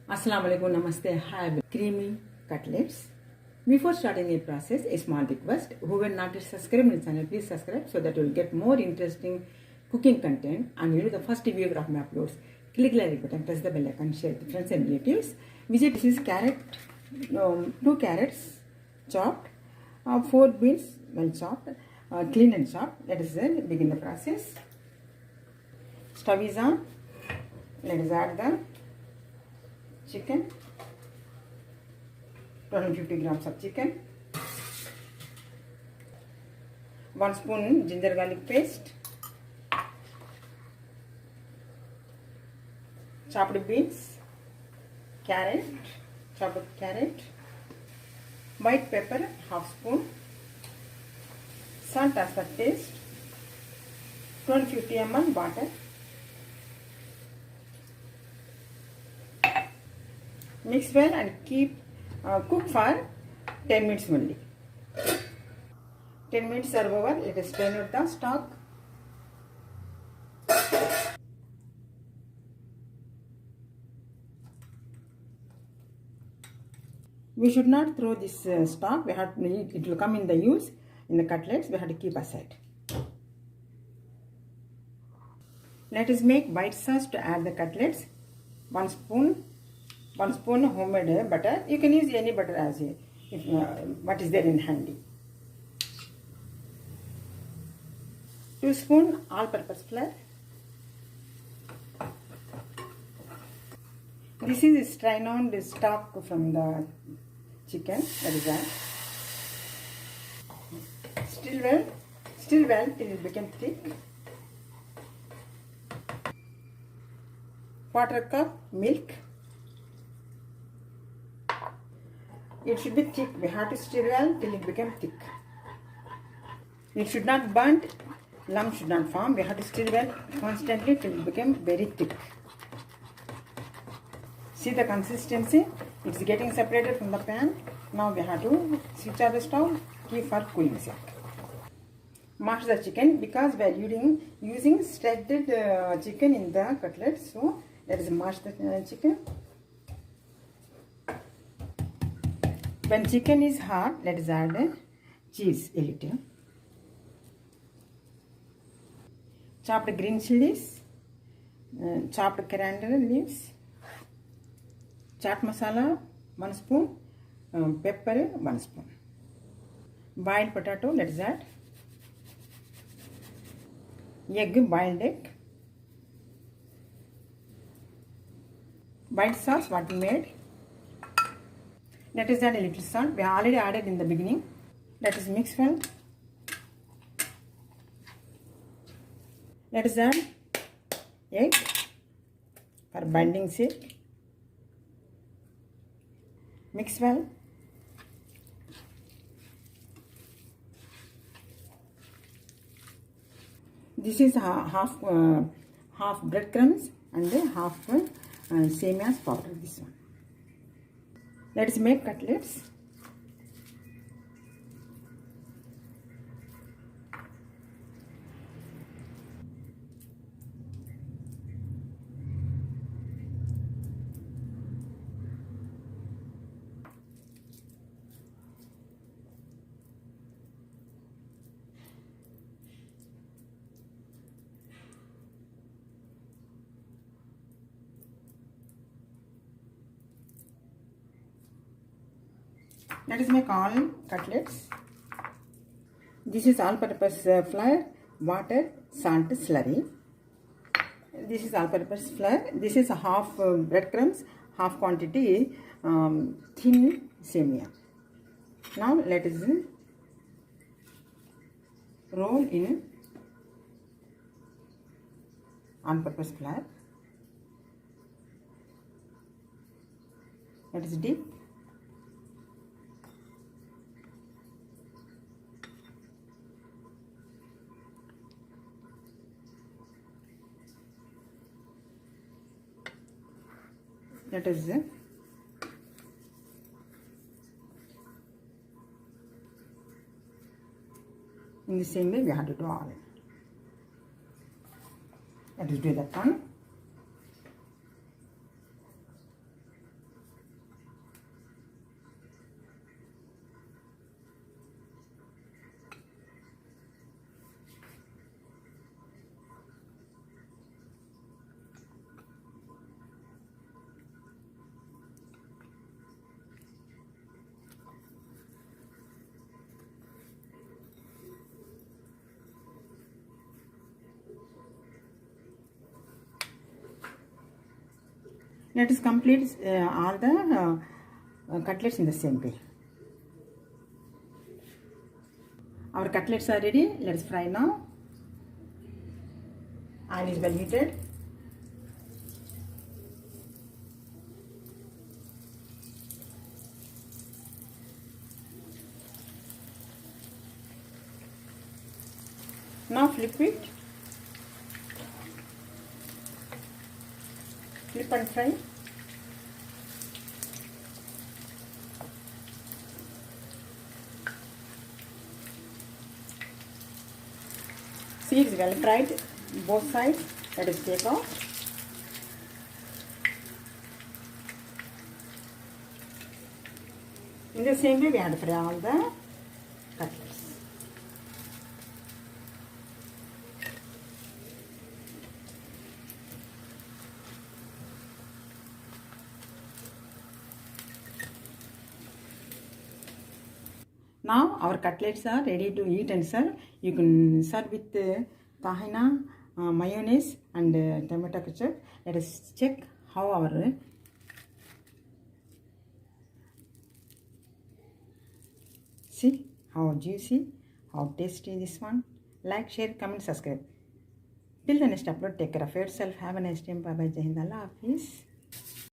Assalamu alaikum, namaste. Have creamy cutlets. Before starting the process, a small request. Whoever not yet subscribed to the channel, please subscribe so that you will get more interesting cooking content and you will be the first viewer of my uploads. Click the like button, press the bell icon, share with friends and relatives. This is carrot, 2 carrots chopped, 4 beans well chopped, clean and chopped. Let us then begin the process. Stove is on. Let us add the chicken, 250 grams of chicken, 1 spoon ginger garlic paste, chopped beans, chopped carrot, white pepper half spoon, salt as per taste, 250 ml water. Mix well and cook for 10 minutes only. 10 minutes are over. Let us strain out the stock. We should not throw this stock. It will come in the use in the cutlets. We have to keep aside. Let us make white sauce to add the cutlets. 1 spoon homemade butter. You can use any butter as what is there in handy. 2 spoon all-purpose flour. This is strain on the stock from the chicken. That is that. Still well till it becomes thick. 1/4 cup milk. It should be thick. We have to stir well till it becomes thick. It should not burn. Lump should not form. We have to stir well constantly till it becomes very thick. See the consistency? It's getting separated from the pan. Now we have to switch off the stove. Keep for cooling sake. Mash the chicken because we are using shredded chicken in the cutlets. So let us mash the chicken. When chicken is hot, let us add cheese a little. Chopped green chilies, chopped coriander leaves, chaat masala 1 spoon, pepper 1 spoon. Boiled potato, let us add. Boiled egg. White sauce what we made. Let us add a little salt. We already added in the beginning. Let us mix well. Let us add egg for binding sake. Mix well. This is half breadcrumbs and half semias powder. This one. Let us make cutlets. Let us make all cutlets. This is all-purpose flour, water, salt, slurry. This is all-purpose flour. This is half breadcrumbs, half quantity thin semia. Now let us roll in all-purpose flour. Let us dip. Let us in the same way we have to do all. Let us do that one. Let us complete all the cutlets in the same way. Our cutlets are ready. Let us fry now. Oil is well heated. Now flip it. Flip and fry. See, it's well fried both sides. Let us take out. In the same way, we have to fry all the cutlets. Now our cutlets are ready to eat and serve. You can serve with tahina, mayonnaise and tomato ketchup. Let us check how our see how juicy, how tasty this one. Like, share, comment, subscribe. Till the next upload, take care of yourself. Have a nice day. Bye bye. Jai Hind. Allah Hafiz.